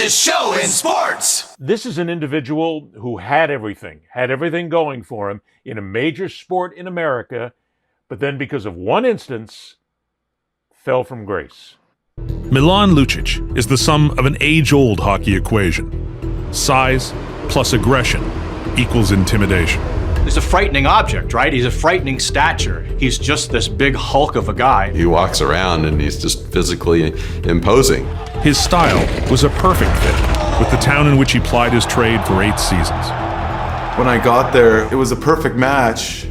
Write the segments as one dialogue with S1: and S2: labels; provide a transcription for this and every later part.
S1: fastest show in sports.
S2: This is an individual who had everything going for him in a major sport in America, but then because of one instance, fell from grace.
S3: Milan Lucic is the sum of an age-old hockey equation. Size plus aggression equals intimidation.
S4: He's a frightening object, right? He's a frightening stature. He's just this big hulk of a guy.
S5: He walks around and he's just physically imposing.
S3: His style was a perfect fit with the town in which he plied his trade for 8 seasons.
S6: When I got there, it was a perfect match.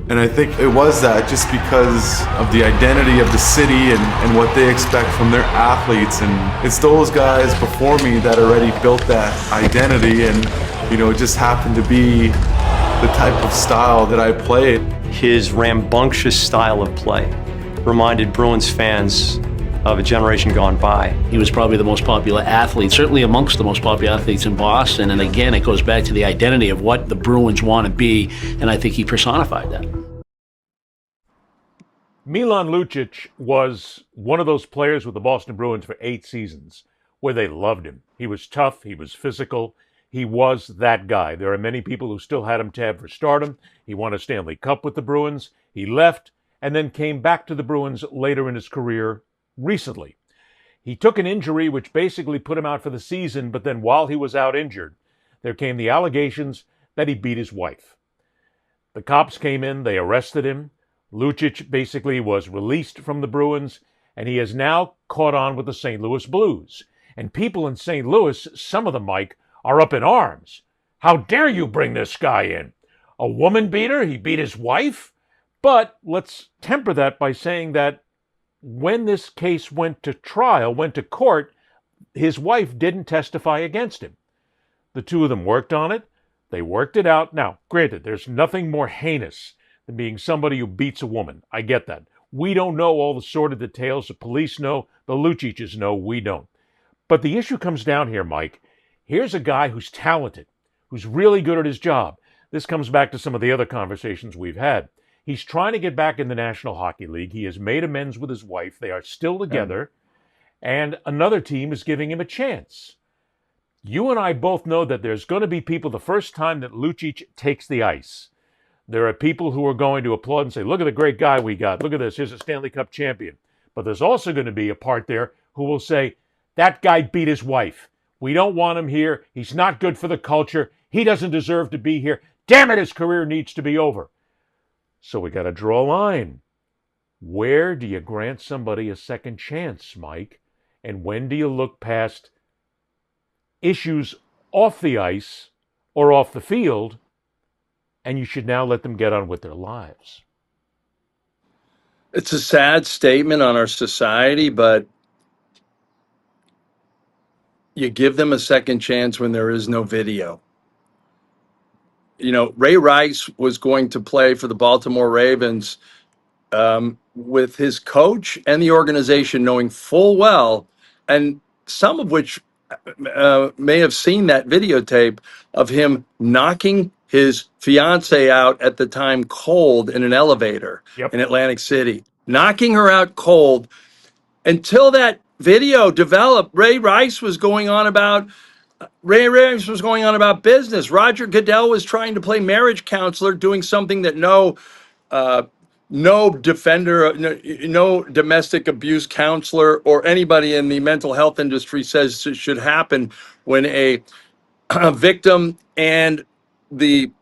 S6: And I think it was that just because of the identity of the city and what they expect from their athletes. And it's those guys before me that already built that identity. And, it just happened to be the type of style that I played.
S7: His rambunctious style of play reminded Bruins fans of a generation gone by.
S8: He was probably the most popular athlete, certainly amongst the most popular athletes in Boston. And again, it goes back to the identity of what the Bruins want to be. And I think he personified that.
S2: Milan Lucic was one of those players with the Boston Bruins for 8 seasons where they loved him. He was tough. He was physical. He was that guy. There are many people who still had him tabbed for stardom. He won a Stanley Cup with the Bruins. He left and then came back to the Bruins later in his career recently. He took an injury which basically put him out for the season, but then while he was out injured, there came the allegations that he beat his wife. The cops came in. They arrested him. Lucic basically was released from the Bruins, and he has now caught on with the St. Louis Blues. And people in St. Louis, some of them, Mike, are up in arms. How dare you bring this guy in? A woman beater? He beat his wife? But let's temper that by saying that when this case went to trial, went to court, his wife didn't testify against him. The two of them worked on it. They worked it out. Now, granted, there's nothing more heinous than being somebody who beats a woman. I get that. We don't know all the sordid details. The police know. The Lucic's know. We don't. But the issue comes down here, Mike. Here's a guy who's talented, who's really good at his job. This comes back to some of the other conversations we've had. He's trying to get back in the National Hockey League. He has made amends with his wife. They are still together. And another team is giving him a chance. You and I both know that there's going to be people the first time that Lucic takes the ice. There are people who are going to applaud and say, look at the great guy we got. Look at this. Here's a Stanley Cup champion. But there's also going to be a part there who will say, that guy beat his wife. We don't want him here. He's not good for the culture. He doesn't deserve to be here. Damn it, his career needs to be over. So we got to draw a line. Where do you grant somebody a second chance, Mike? And when do you look past issues off the ice or off the field, and you should now let them get on with their lives?
S9: It's a sad statement on our society, but you give them a second chance when there is no video. Ray Rice was going to play for the Baltimore Ravens with his coach and the organization knowing full well, and some of which may have seen that videotape of him knocking his fiance out at the time cold in an elevator in Atlantic City, knocking her out cold. Until that video developed, Ray Rice was going on about business. Roger Goodell was trying to play marriage counselor, doing something that no defender, no domestic abuse counselor or anybody in the mental health industry says should happen when a victim and the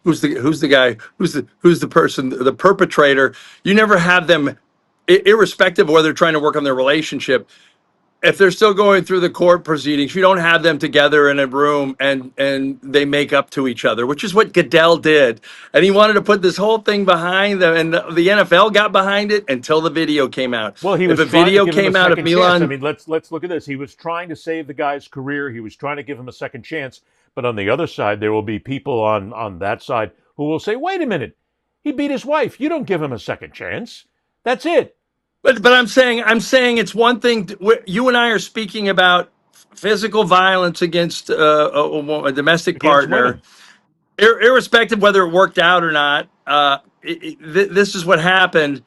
S9: who's the person, the perpetrator, you never have them, irrespective of whether they're trying to work on their relationship. If they're still going through the court proceedings, you don't have them together in a room and they make up to each other, which is what Goodell did. And he wanted to put this whole thing behind them, and the NFL got behind it until the video came out.
S2: Well, he was
S9: if a video came out of Milan.
S2: I mean, let's look at this. He was trying to save the guy's career. He was trying to give him a second chance. But on the other side, there will be people on that side who will say, wait a minute, he beat his wife. You don't give him a second chance. That's it.
S9: But I'm saying it's one thing. You and I are speaking about physical violence against a domestic partner, irrespective whether it worked out or not. This is what happened.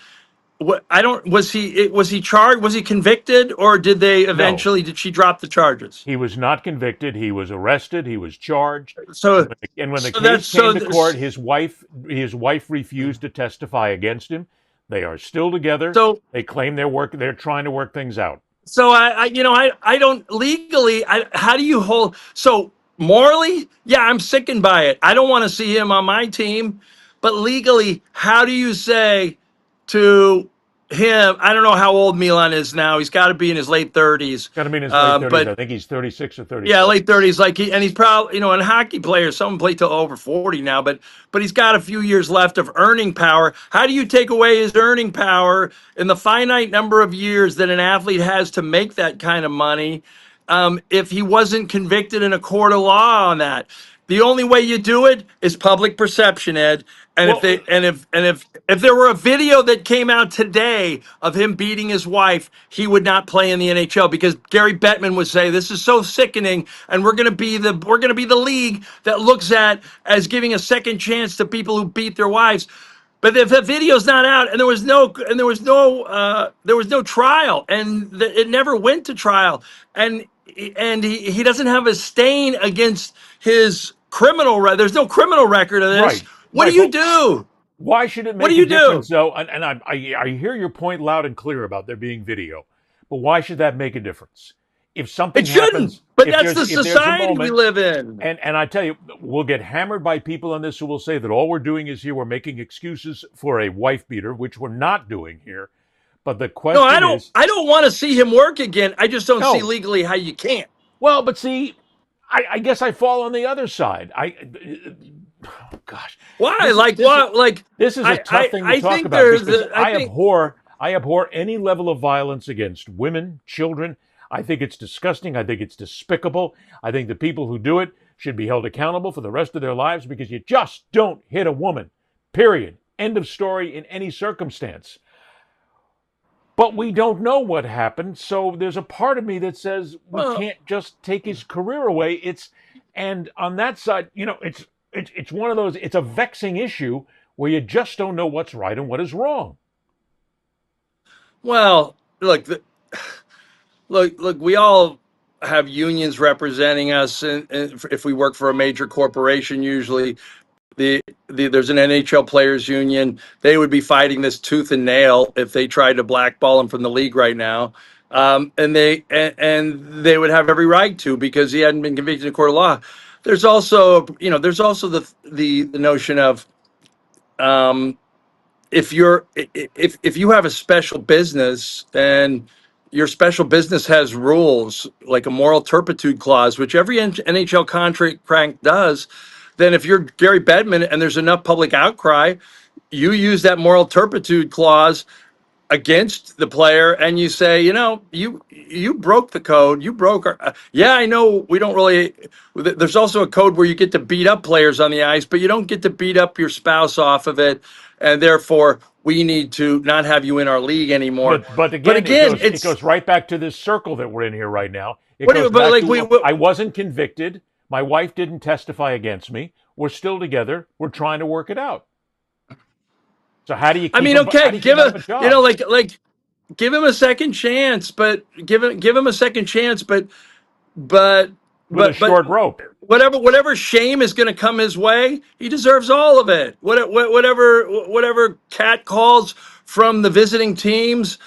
S9: what I don't was he charged? Was he convicted, or
S2: No,
S9: did she drop the charges?
S2: he was not convicted. He was arrested. He was charged.
S9: So
S2: And when the
S9: so
S2: case
S9: that's so
S2: came to court,
S9: this-
S2: his wife refused to testify against him. They are still together.
S9: so
S2: They claim they're trying to work things out.
S9: so I don't legally. How do you hold? So morally, yeah, I'm sickened by it. I don't want to see him on my team, but legally, how do you say to him? I don't know how old Milan is now. He's got to be in his late 30s.
S2: Got to be in his late 30s.
S9: But
S2: I think he's 36 or
S9: yeah,
S2: 37.
S9: late 30s. And he's probably, and hockey players, some play till over 40 now, but he's got a few years left of earning power. How do you take away his earning power in the finite number of years that an athlete has to make that kind of money, if he wasn't convicted in a court of law on that? The only way you do it is public perception, Ed. And
S2: Well,
S9: if there were a video that came out today of him beating his wife, he would not play in the NHL, because Gary Bettman would say this is so sickening, and we're going to be the league that looks at as giving a second chance to people who beat their wives. But if the video's not out, and there was no trial, and it never went to trial, and he doesn't have a stain against his criminal record. There's no criminal record of this.
S2: right,
S9: What
S2: right.
S9: do you
S2: But
S9: do?
S2: why should it
S9: What
S2: make
S9: do
S2: a
S9: you do?
S2: difference, though? And I hear your point loud and clear about there being video, but why should that make a difference? If something
S9: It shouldn't.
S2: happens,
S9: But
S2: if
S9: that's
S2: there's
S9: the
S2: if there's a
S9: society we
S2: moment,
S9: live in.
S2: and I tell you, we'll get hammered by people on this who will say that all we're doing is here we're making excuses for a wife beater, which we're not doing here. But the
S9: No,
S2: question
S9: I don't.
S2: is,
S9: I don't want to see him work again. I just don't
S2: no.
S9: see legally how you can't.
S2: Well, but see, I guess I fall on the other side. Oh, gosh,
S9: Why?
S2: This-
S9: Like
S2: this
S9: what? Like
S2: this is a tough thing to
S9: I
S2: talk
S9: think
S2: about,
S9: there's.
S2: because
S9: I think.
S2: I abhor any level of violence against women, children. I think it's disgusting. I think it's despicable. I think the people who do it should be held accountable for the rest of their lives, because you just don't hit a woman. Period. End of story in any circumstance. But we don't know what happened, so there's a part of me that says we
S9: Well-
S2: can't just take his career away. And on that side, it's one of those. It's a vexing issue where you just don't know what's right and what is wrong.
S9: Well, look. We all have unions representing us, and if we work for a major corporation, usually there's an NHL players union. They would be fighting this tooth and nail if they tried to blackball him from the league right now, and they would have every right to, because he hadn't been convicted in a court of law. There's also the notion of, if you have a special business, and your special business has rules like a moral turpitude clause, which every NHL contract does, then if you're Gary Bettman and there's enough public outcry, you use that moral turpitude clause against the player, and you say, you broke the code. You broke our. Yeah, I know we don't really. There's also a code where you get to beat up players on the ice, but you don't get to beat up your spouse off of it, and therefore we need to not have you in our league anymore.
S2: But again, it goes right back to this circle that we're in here right now. It
S9: What do
S2: goes
S9: you- but
S2: back
S9: like,
S2: to, I wasn't convicted. My wife didn't testify against me. We're still together. We're trying to work it out. So how do you? Keep
S9: I mean,
S2: him, how
S9: okay,
S2: do you
S9: give
S2: keep him
S9: a
S2: a job?
S9: like give him a second chance, but give him a second chance, but
S2: With a short rope.
S9: whatever shame is going to come his way, he deserves all of it. Whatever cat calls from the visiting teams,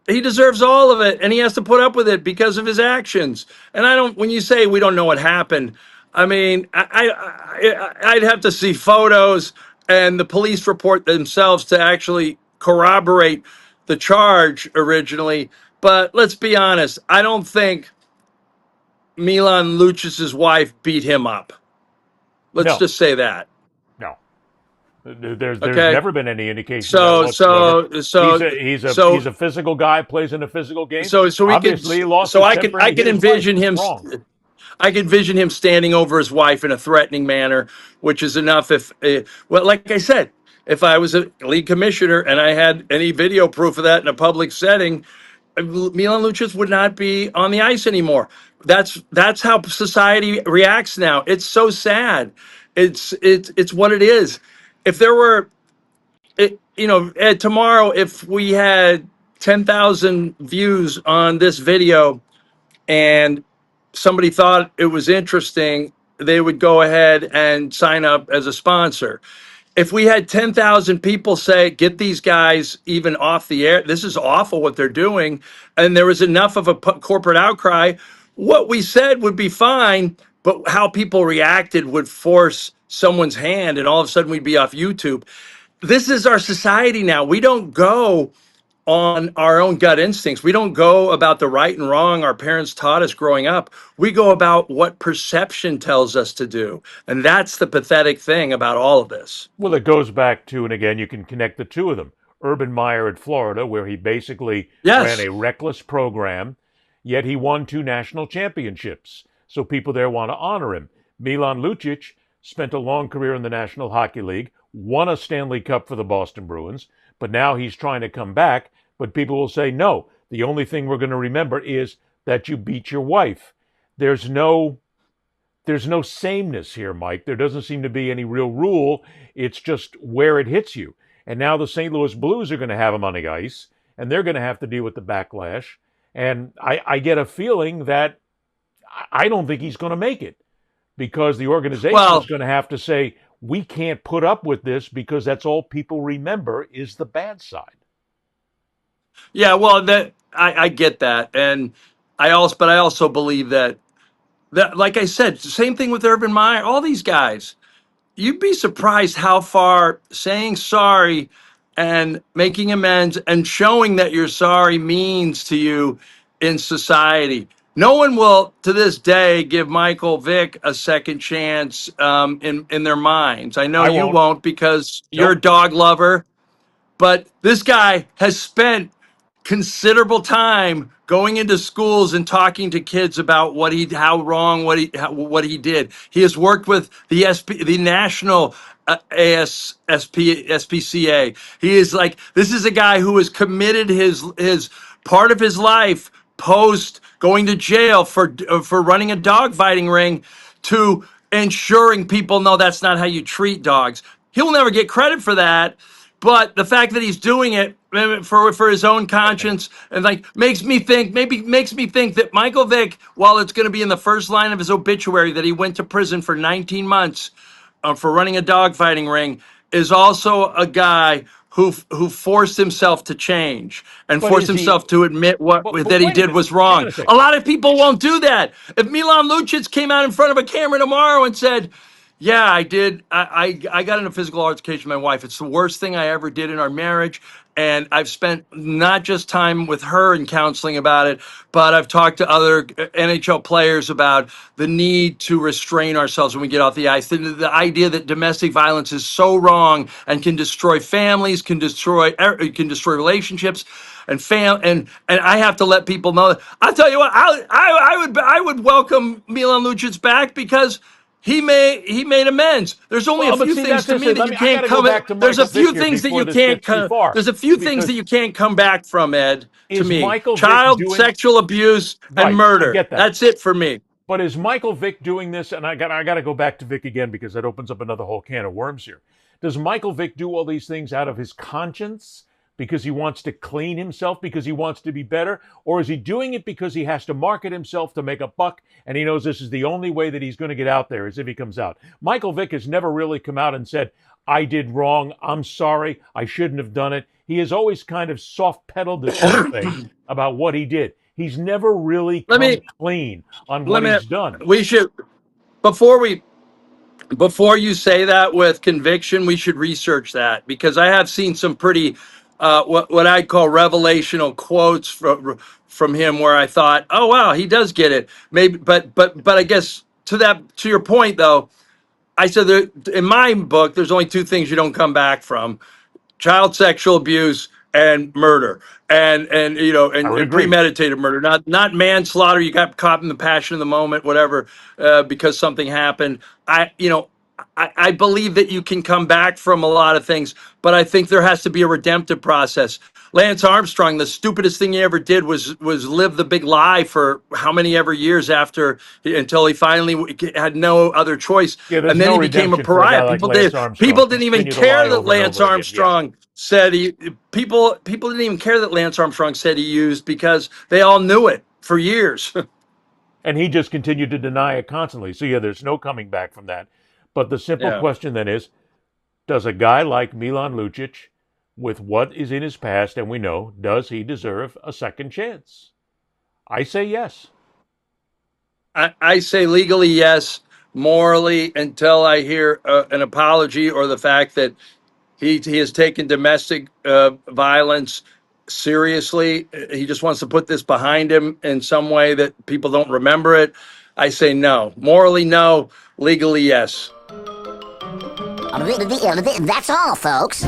S9: he deserves all of it, and he has to put up with it because of his actions. And I don't. When you say we don't know what happened, I mean, I'd have to see photos and the police report themselves to actually corroborate the charge originally. But let's be honest, I don't think Milan Lucic's wife beat him up. Let's
S2: No.
S9: just say that.
S2: No. There's
S9: Okay.
S2: never been any indication
S9: So-
S2: of that whatsoever.
S9: so-
S2: he's
S9: so-
S2: a physical guy, plays in a physical game.
S9: So we
S2: Obviously, he
S9: could.
S2: lost
S9: So
S2: his
S9: I
S2: temper
S9: can
S2: and he hit his
S9: envision
S2: wife.
S9: him.
S2: It's wrong.
S9: I can envision him standing over his wife in a threatening manner, which is enough. Well, like I said, if I was a league commissioner and I had any video proof of that in a public setting, Milan Lucic would not be on the ice anymore. That's how society reacts now. It's so sad. It's what it is. If there were Ed, tomorrow, if we had 10,000 views on this video and somebody thought it was interesting, they would go ahead and sign up as a sponsor. If we had 10,000 people say, get these guys even off the air, this is awful what they're doing, and there was enough of a corporate outcry, what we said would be fine, but how people reacted would force someone's hand, and all of a sudden we'd be off YouTube. This is our society now. We don't go on our own gut instincts. We don't go about the right and wrong our parents taught us growing up. We go about what perception tells us to do. And that's the pathetic thing about all of this.
S2: Well, it goes back to, and again, you can connect the two of them. Urban Meyer at Florida, where he basically ran
S9: Yes.
S2: a reckless program, yet he won 2 national championships. So people there want to honor him. Milan Lucic spent a long career in the National Hockey League, won a Stanley Cup for the Boston Bruins, but now he's trying to come back. But people will say, no, the only thing we're going to remember is that you beat your wife. There's no sameness here, Mike. There doesn't seem to be any real rule. It's just where it hits you. And now the St. Louis Blues are going to have him on the ice, and they're going to have to deal with the backlash. And I get a feeling that I don't think he's going to make it, because the organization is going to have to say, we can't put up with this, because that's all people remember is the bad side.
S9: Yeah, well, that I get that. And I also believe that like I said, same thing with Urban Meyer, all these guys. You'd be surprised how far saying sorry and making amends and showing that you're sorry means to you in society. No one will, to this day, give Michael Vick a second chance in their minds. I know you won't because you're a dog lover, but this guy has spent considerable time going into schools and talking to kids about what he did. He has worked with the national SPCA. He is like, this is a guy who has committed his part of his life post going to jail for running a dog fighting ring to ensuring people know that's not how you treat dogs. He'll never get credit for that. But the fact that he's doing it for his own conscience and makes me think that Michael Vick, while it's going to be in the first line of his obituary that he went to prison for 19 months for running a dogfighting ring, is also a guy who forced himself to change and forced himself to admit that he did was wrong. A lot of people won't do that. If Milan Lucic came out in front of a camera tomorrow and said, yeah, I did. I got in a physical altercation with my wife. It's the worst thing I ever did in our marriage. And I've spent not just time with her in counseling about it, but I've talked to other NHL players about the need to restrain ourselves when we get off the ice. The idea that domestic violence is so wrong and can destroy families, can destroy relationships. And I have to let people know that. I'll tell you what, I would welcome Milan Lucic back because he made amends. There's only a few things to me that you can't come. There's a few things that you can't come. There's a few things that you can't come back from, Ed. To me, child sexual abuse and murder. That's it for me.
S2: But is Michael Vick doing this? And I got to go back to Vick again because that opens up another whole can of worms here. Does Michael Vick do all these things out of his conscience, because he wants to clean himself, because he wants to be better? Or is he doing it because he has to market himself to make a buck, and he knows this is the only way that he's going to get out there, is if he comes out? Michael Vick has never really come out and said, I did wrong, I'm sorry, I shouldn't have done it. He has always kind of soft-pedaled this whole thing about what he did. He's never really come clean on what he's done.
S9: We should, before you say that with conviction, we should research that, because I have seen some pretty what I'd call revelational quotes from him where I thought, oh wow, he does get it. Maybe, but I guess to your point though, I said in my book, there's only 2 things you don't come back from: child sexual abuse and murder, and premeditated murder, not manslaughter. You got caught in the passion of the moment, whatever, because something happened. I believe that you can come back from a lot of things, but I think there has to be a redemptive process. Lance Armstrong, the stupidest thing he ever did was live the big lie for how many ever years until he finally had no other choice,
S2: Yeah, there's
S9: and then
S2: no
S9: he became a
S2: redemption for a guy
S9: pariah.
S2: like Lance Armstrong.
S9: People didn't even
S2: Continue to lie
S9: care that
S2: over and
S9: Lance
S2: over again. Yeah.
S9: Armstrong said he. People didn't even care that Lance Armstrong said he used because they all knew it for years.
S2: And he just continued to deny it constantly. So, yeah, there's no coming back from that. But the simple
S9: Yeah.
S2: question then is, does a guy like Milan Lucic, with what is in his past, and we know, does he deserve a second chance? I say yes.
S9: I say legally yes, morally until I hear an apology or the fact that he has taken domestic violence seriously. He just wants to put this behind him in some way that people don't remember it. I say no. Morally, no. Legally, yes.
S10: That's all, folks.